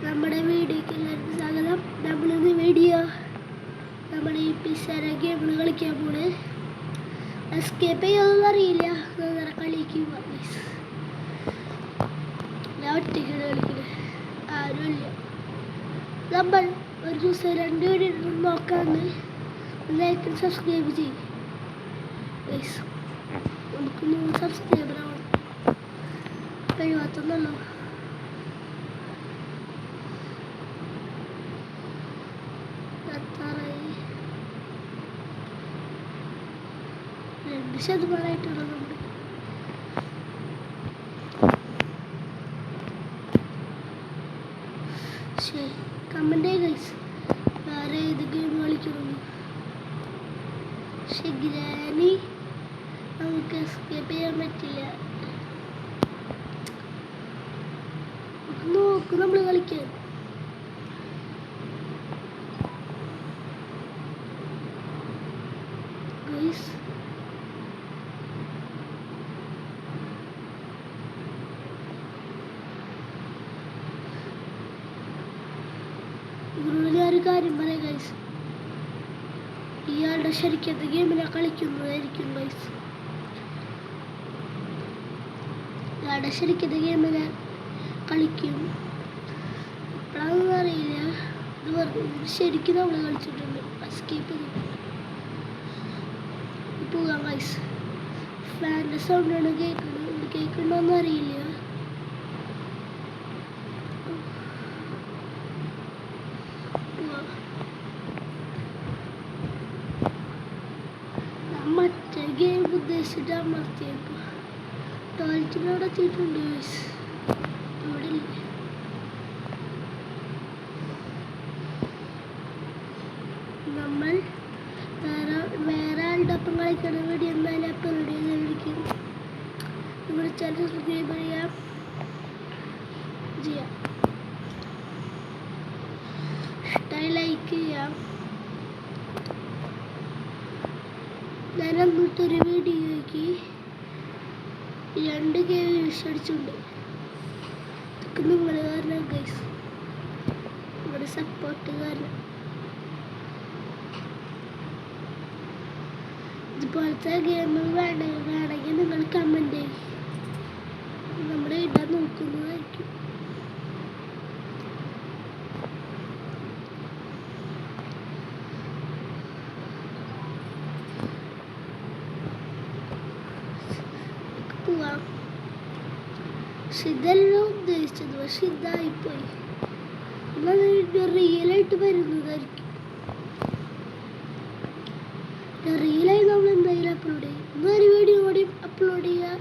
നമ്മുടെ വീഡിയോക്ക് എല്ലാവർക്കും സ്വാഗതം. നമ്മളിന്ന് വീഡിയോ നമ്മുടെ ഈ പിസറ ഗെയിമിൽ കളിക്കാൻ പോണ്. എസ്കേപ്പ് ചെയ്യുമെന്ന് അറിയില്ല, കളിക്കുക. ഞാൻ ഒറ്റയ്ക്കാണ് കളിക്കുന്നത്, ആരുമില്ല. നമ്മൾ ഒരു ദിവസം 2 വീഡിയോ നോക്കാമെന്ന്. ലൈക്ക് സബ്സ്ക്രൈബ് ചെയ്യും. നമുക്ക് 100 സബ്സ്ക്രൈബർ ആവണം. 71 2% നമ്മുടെ ശരി. കമന്റ് ഗൈസ്, വേറെ ഏത് ഗെയിം കളിക്കുന്നു? പക്ഷെ ഗ്രാനി നമുക്ക് എസ്കേപ്പ് ചെയ്യാൻ പറ്റില്ല. നോക്ക് നമ്മൾ കളിക്കാൻ. ഗൈസ് ഒരു കാര്യം പറയാം ഗൈസ്, ഇയാളുടെ ശരിക്കത്തെ ഗെയിമിനെ കളിക്കുന്നതായിരിക്കും ഗൈസ്. ഇയാളുടെ ശരിക്കത്തെ ഗെയിമിനെ കളിക്കും എപ്പോഴാണെന്ന് അറിയില്ല. ഇത് ശരിക്കും നമ്മൾ കളിച്ചിട്ടുണ്ട്. എസ്കേപ്പ് ചെയ്തിട്ടുണ്ട്. പോകാം ഗൈസ്. ഫാൻ്റെ സൗണ്ടാണ് കേൾക്കുന്നത്. കേൾക്കണ്ടോന്ന് അറിയില്ല. മറ്റേ ഗെയിം ഉദ്ദേശിച്ചിട്ട് അമർത്തിയപ്പോൾ ടോയ്ലറ്റിനോട് എത്തിയിട്ടുണ്ട് ഗൈസ്. ഇവിടെ ഇല്ല. നമ്മൾ വേറെ ആളുടെ ഒപ്പം കളിക്കണ വീഡിയോ എന്നാലും അപ്ലോഡ് ചെയ്തിരിക്കും. നമ്മുടെ ചാനൽ സബ്സ്ക്രൈബ് ചെയ്യാം. ഇഷ്ടമായി ലൈക്ക് ചെയ്യാം. ഞാൻ അന്നിട്ടൊരു വീഡിയോയ്ക്ക് 2K വ്യൂസ് അടിച്ചിട്ടുണ്ട്. ഇതൊക്കെ നിങ്ങൾ കാരണം ഗൈസ്, നിങ്ങളുടെ സപ്പോർട്ട് കാരണം. ഇതുപോലത്തെ ഗെയിമുകൾ വേണമെങ്കിൽ നിങ്ങൾ കമൻറ്റ് ചെയ്യും. നമ്മുടെ ഇടാൻ നോക്കുന്നതായിരിക്കും. പോവാം. പക്ഷെ ഇതെല്ലാം ഉദ്ദേശിച്ചത്, പക്ഷെ ഇതായിപ്പോയി. റിയലായിട്ട് വരുന്നതായിരിക്കും. റിയലായി നമ്മൾ എന്തായാലും അപ്ലോഡ് ചെയ്യും. ഇന്നൊരു വീഡിയോ കൂടി അപ്ലോഡ് ചെയ്യാൻ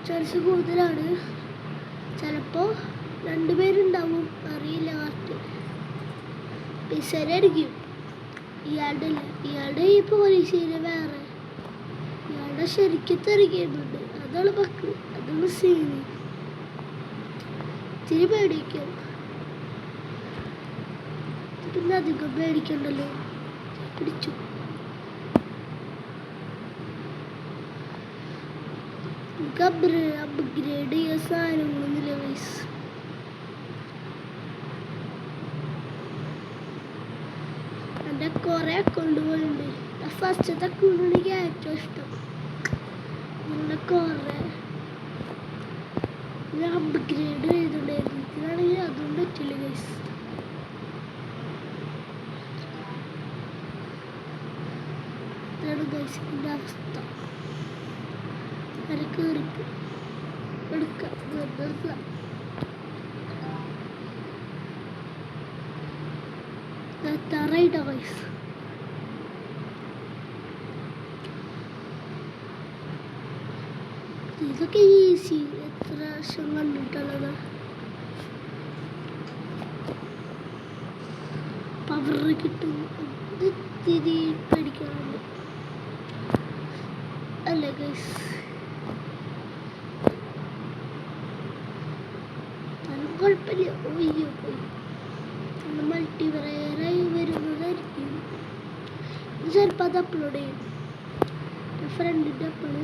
ചാൻസ് കൂടുതലാണ്. ചിലപ്പോൾ 2 പേരുണ്ടാവും, അറിയില്ല. കറക്റ്റ് പിസരായിരിക്കും. ഇയാളുടെ ഈ പോലീസിന് വേറെ, ഇയാളുടെ ശരിക്കത്തെ ഒരു ഗെയിമുണ്ട്. അതാണ് പക്ക്, അതാണ് സീന്. ഇത്തിരി പേടിക്കും. പിന്നെ അധികം പേടിക്കണ്ടല്ലോ. പിടിച്ചു. അപ്ഗ്രേഡ് ചെയ്യാൻ സാധനങ്ങളൊന്നുമില്ല ഗൈസ്. എൻ്റെ കുറെ അക്കൗണ്ട് പോലുണ്ട്. ഫസ്റ്റത്തെ അക്കൗണ്ട് എനിക്ക് ഏറ്റവും ഇഷ്ടം. നിങ്ങളുടെ കുറെ ഞാൻ അപ്ഗ്രേഡ് ചെയ്തിട്ടുണ്ടായിരുന്നു. ഇതിനാണെങ്കിൽ അതും പറ്റില്ല ഗൈസ്. ഇതാണ് ഗൈസ് എൻ്റെ അവസ്ഥ. കയറിക്കും എടുക്കാം. തറയിട്ട ഗൈസ്. ഇതൊക്കെ ഈസി. എത്ര വർഷം കണ്ടിട്ടുള്ളത്. പവർ കിട്ടും. ഇത് തിരി പേടിക്കാറുണ്ട് അല്ലേ ഗൈസ്? കുഴപ്പമില്ല. ഒയ്യോ പോയി. മൾട്ടിപ്ലെയറായി വരുന്നതായിരിക്കും. ഇത് ചിലപ്പോൾ അത് അപ്ലോഡ് ചെയ്യും. ഫ്രണ്ടിൻ്റെ അപ്പാണ്.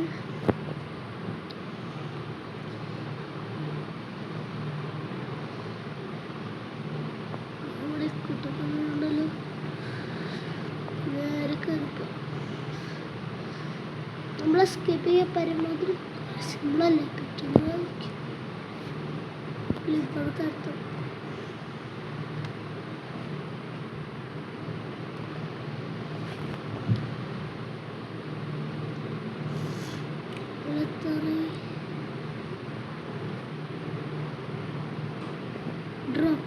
എസ്കേപ്പ് ചെയ്യാൻ പരമാവധി സിമ്പിളല്ലേ പറ്റുന്നത് തരത്തും drop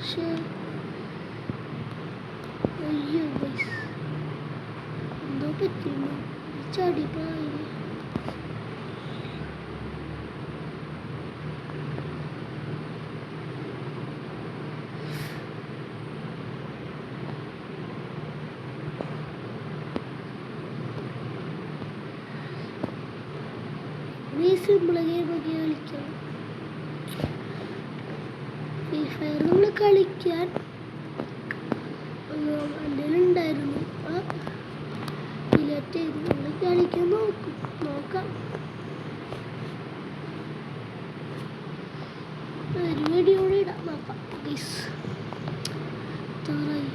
share അയ്യോ ഗൈസ് എന്തോ പറ്റുന്നു ചാടി പോയി ഈ സിമ്പിൾ ഗെയിമൊക്കെ കളിക്കണം ഫ്രീ ഫയർ നമ്മൾ കളിക്കാൻ എൻ്റെ ഉണ്ടായിരുന്നു ഡിലീറ്റ് ചെയ്ത് നമ്മൾ കളിക്കാൻ നോക്കാം ഒരു വീഡിയോ കൂടി ഇടാം നോക്കാം ഗൈസ് താറായി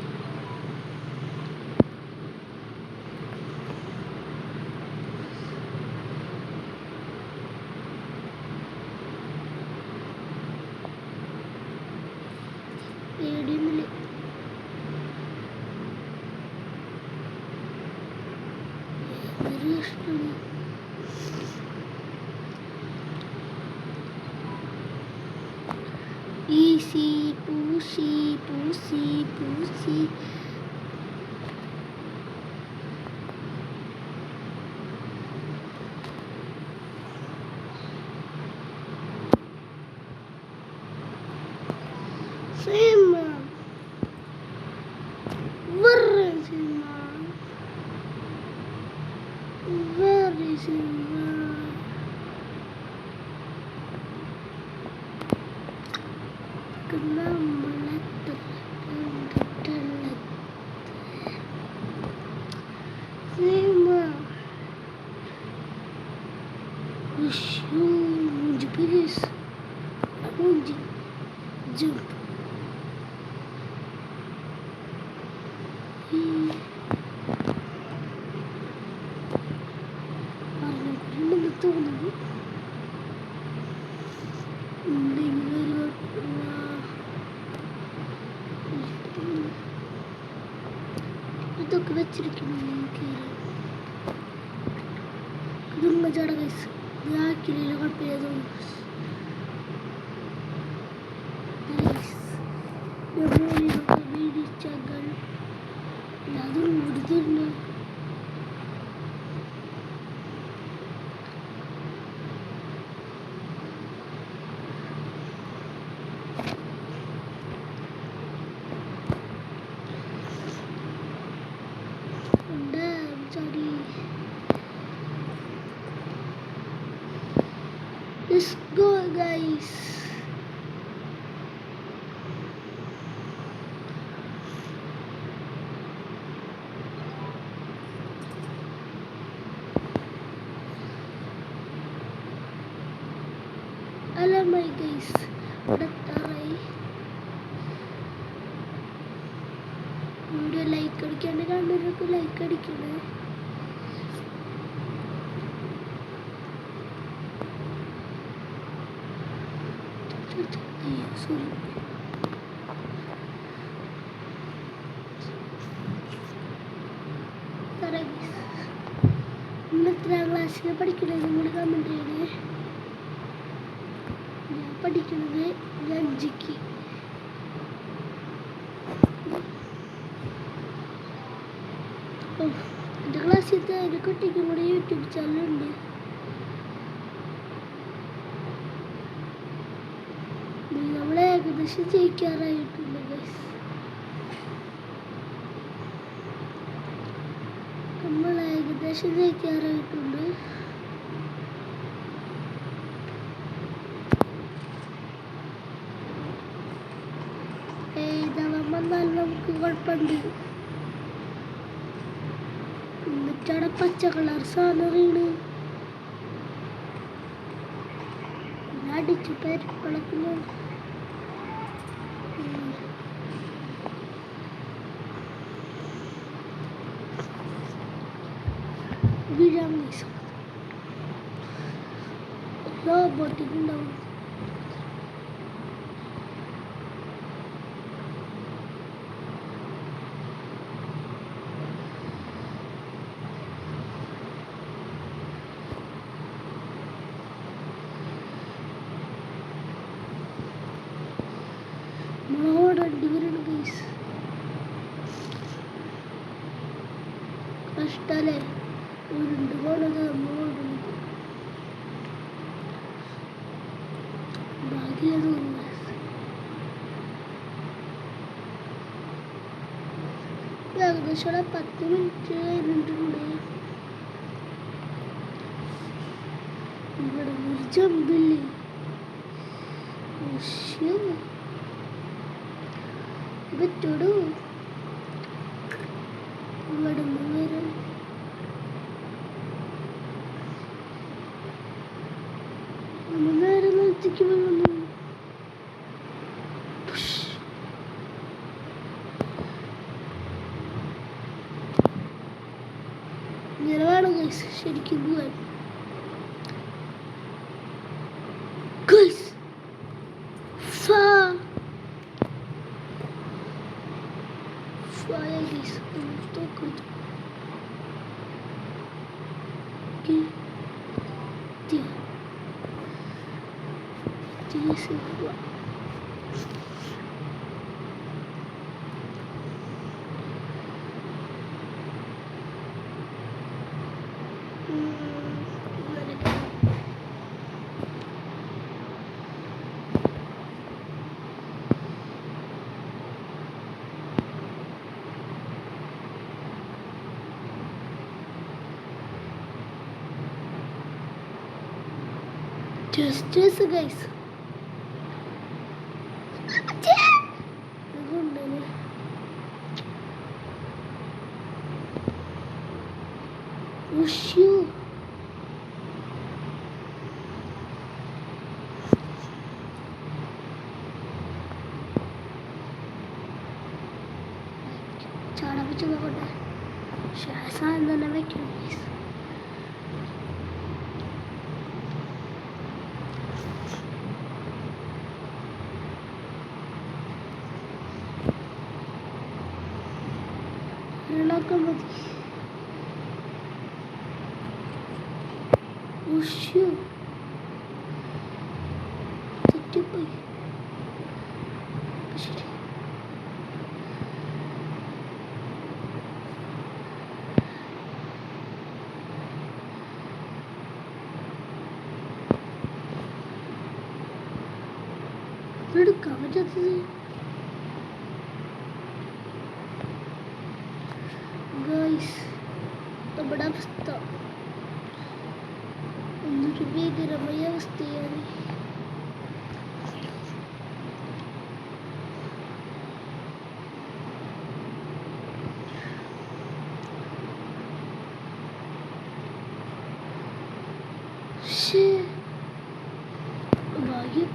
പേടിയൊന്നുമില്ല എന്തൊരു കഷ്ടമാണ് easy പൂസി പൂസി പൂസി Simba, very Simba, very Simba. Kena meletup, Simba, Wishu, Jupis, Muji, jump. ഇതൊക്കെ വെച്ചിരിക്കുന്നു ഇതൊന്നും ചട കൈസ് ഇതാക്കില്ല കുഴപ്പമില്ല വീടിച്ചകൾ അതും കൊടുത്തിരുന്നു Let's go guys. Hello my guys. Video like അടിക്കാണ്ട് കാണുന്നവർക്ക് ലൈക്ക് അടിക്കണേ sorry എത്രാം ക്ലാസ്സിൽ പഠിക്കണത് നിങ്ങൾ കമൻറ്റ് ചെയ്യണേ ഞാൻ പഠിക്കുന്നത് 5ക്ക് എൻ്റെ ക്ലാസ്സിലത്തെ ഒരു കുട്ടിക്കും കൂടെ യൂട്യൂബ് ചാനലുണ്ട് നമ്മൾ ഏകദേശം ജയിക്കാറായിട്ടുണ്ട് ഗൈസ് നമ്മൾ ഏകദേശം ജയിക്കാറായിട്ടുണ്ട് എഴുതാൻ വന്നാൽ നമുക്ക് കുഴപ്പമുണ്ട് എന്നിട്ടാണ് പച്ച കളർ സാധനം വീണ് അടിച്ചു പെരുപ്പളക്കുന്നു പറയാം ഗൈസ്. റോബോട്ടിക് ഉണ്ടാവും. രണ്ടുപേരാണ് ഗൈസ്. കഷ്ടല്ലേ ഉരുണ്ട് പോണത് നമ്മളോടുന്നത് ഭാഗ്യത് ഏകദേശം 10 മിനിറ്റ് കഴിഞ്ഞിട്ടുണ്ട്. ഇവിടെ ഒരു ജമ്പില്ലേ പറ്റൂടൂ. ഇവിടെ വരാൻ നമ്മൾ നേരെ നിർത്തിക്ക് വന്നു. ഇങ്ങനെ വേണം ഗൈസ് ശരിക്കും പോവാൻ. Guys just guys. Ushu cara pichu nokote shasa andana vekku guys. Relakamadi Ushu Tettupoyi ശരി. എടുക്കാൻ പറ്റാത്തത് ഗൈസ്. നമ്മുടെ അവസ്ഥ എന്തൊരു ഭീകരമായ അവസ്ഥയാണ്. ഭാഗ്യം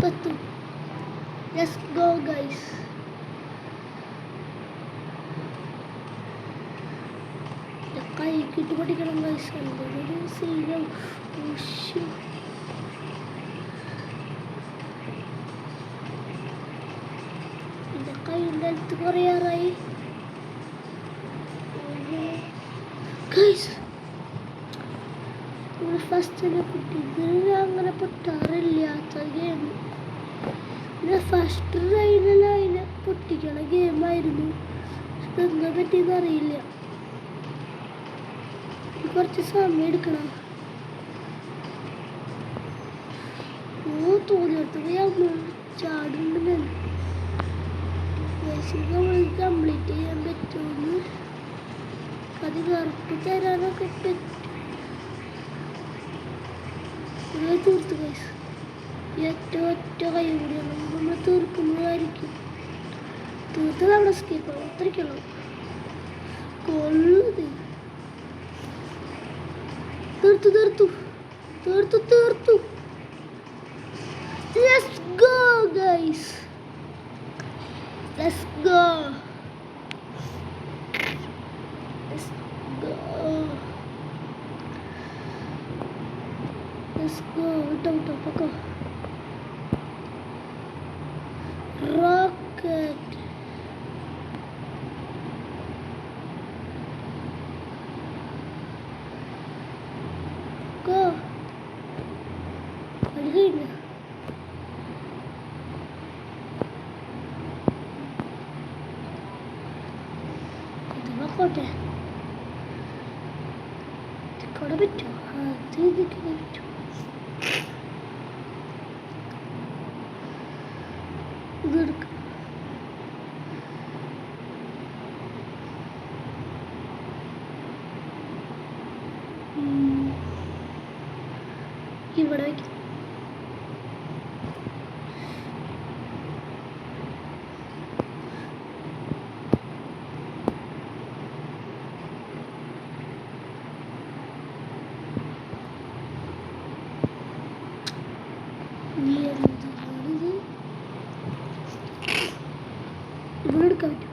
പത്തു. Let's go guys. കൈക്കിട്ട് പഠിക്കണം ഗൈസ്. എന്തൊരു സീനം. എൻ്റെ കൈൻ്റെ അടുത്ത് കുറയാറായി ഗൈസ്. ഫസ്റ്റ് തന്നെ പൊട്ടി. ഇതിന് അങ്ങനെ പൊട്ടാറില്ലാത്ത ഗെയിം. പിന്നെ ഫസ്റ്റ് ട്രൈനിൽ അതിനെ പൊട്ടിക്കണ ഗെയിമായിരുന്നു. എന്താ പറ്റിയെന്ന് അറിയില്ല. കുറച്ച് സമയം എടുക്കണം. തോന്നിയെടുത്ത് ചാടുന്നുണ്ട്. നമ്മൾ കംപ്ലീറ്റ് ചെയ്യാൻ പറ്റുമെന്ന് അത് കറുപ്പ് തരാനൊക്കെ പറ്റും. ഇത് തീർത്ത് ഗൈസ്. ഏറ്റവും ഒറ്റ കൈ കൂടിയാണ് നമ്മൾ തീർക്കുന്നതായിരിക്കും. തീർത്തത് അവിടെ സ്കിപ്പ് ആവും. അത്രയ്ക്കുള്ളൂ. കൊള്ളത് തീർത്തു തീർത്തു തീർത്തു തീർത്തു. Let's go guys. Let's go. Let's go. Let's go. Vitu poko. Rocket. Go. Again. Kote. Kote bittu. This bittu. Good. ഇവിടെ വയ്ക്കും. ഇവിടെ എടുക്കാൻ പറ്റും.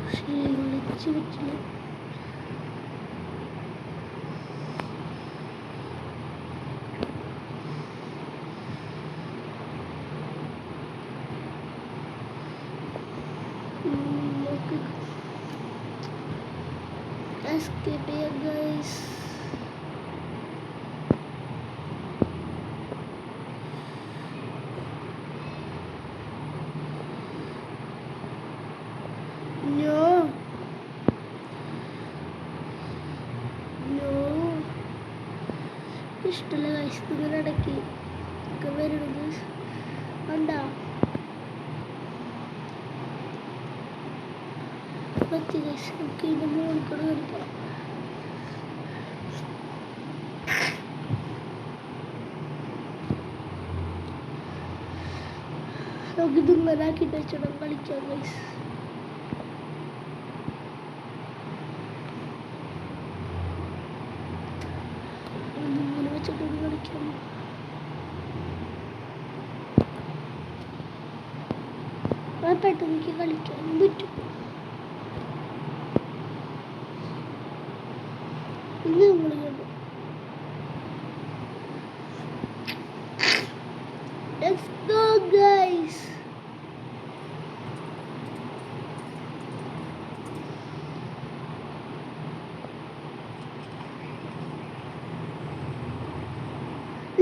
പക്ഷേ വിളിച്ച് പറ്റില്ല. Escape here guys. No. No. ഇഷ്ടമല്ല ഗൈസ് ഇങ്ങനെ ഇടയ്ക്ക് ഒക്കെ വരുന്നത് കണ്ടാ പറ്റി ഗൈസ്. നമുക്ക് ഇതിൻ്റെ മുകളിൽ കൂടെ കളിക്കാം. നമുക്ക് ഇതിങ്ങനെ ആക്കിയിട്ട് വെച്ചിടം കളിക്കാം ഗൈസ്. ഇങ്ങനെ വെച്ചിട്ട് കളിക്കാം. പെട്ടെന്ന് എനിക്ക് കളിക്കാനും പറ്റും. ഇത് നമ്മൾ കണ്ടു. Let's go guys.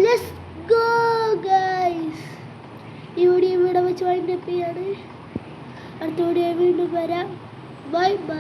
Let's go guys. ഈ വീഡിയോ ഇവിടെ വെച്ച് വൈൻഡപ്പ് ചെയ്യാണ്. അടുത്ത വീഡിയോ വീണ്ടും വരാം. Bye bye.